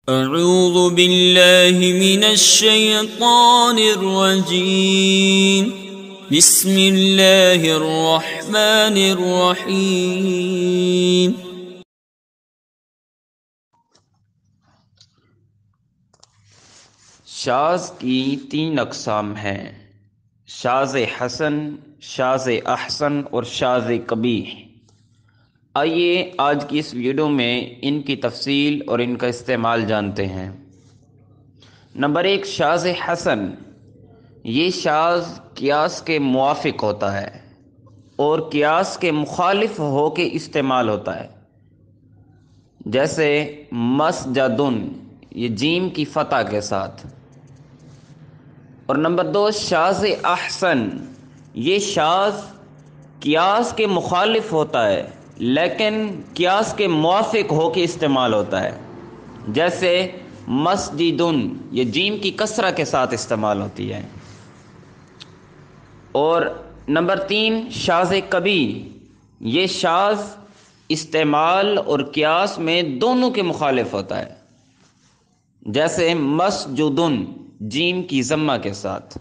اعوذ باللہ من الشیطان الرجیم بسم اللہ الرحمن الرحیم۔ شاذ کی 3 اقسام ہیں: شاذ حسن، شاذ احسن اور شاذ قبیح۔ آئیے آج کی اس ویڈیو میں ان کی تفصیل اور ان کا استعمال جانتے ہیں۔ نمبر 1، شاذ حسن۔ یہ شاذ قیاس کے موافق ہوتا ہے اور قیاس کے مخالف ہو کے استعمال ہوتا ہے، جیسے مسجدن، یہ جیم کی فتح کے ساتھ۔ اور نمبر 2، شاذ احسن۔ یہ شاذ قیاس کے مخالف ہوتا ہے لیکن قیاس کے موافق ہو کے استعمال ہوتا ہے، جیسے مسجدن، یہ جیم کی کسرہ کے ساتھ استعمال ہوتی ہے۔ اور نمبر 3، شاذ قبیح۔ یہ شاذ استعمال اور قیاس میں دونوں کے مخالف ہوتا ہے، جیسے مسجدن، جیم کی ضمہ کے ساتھ۔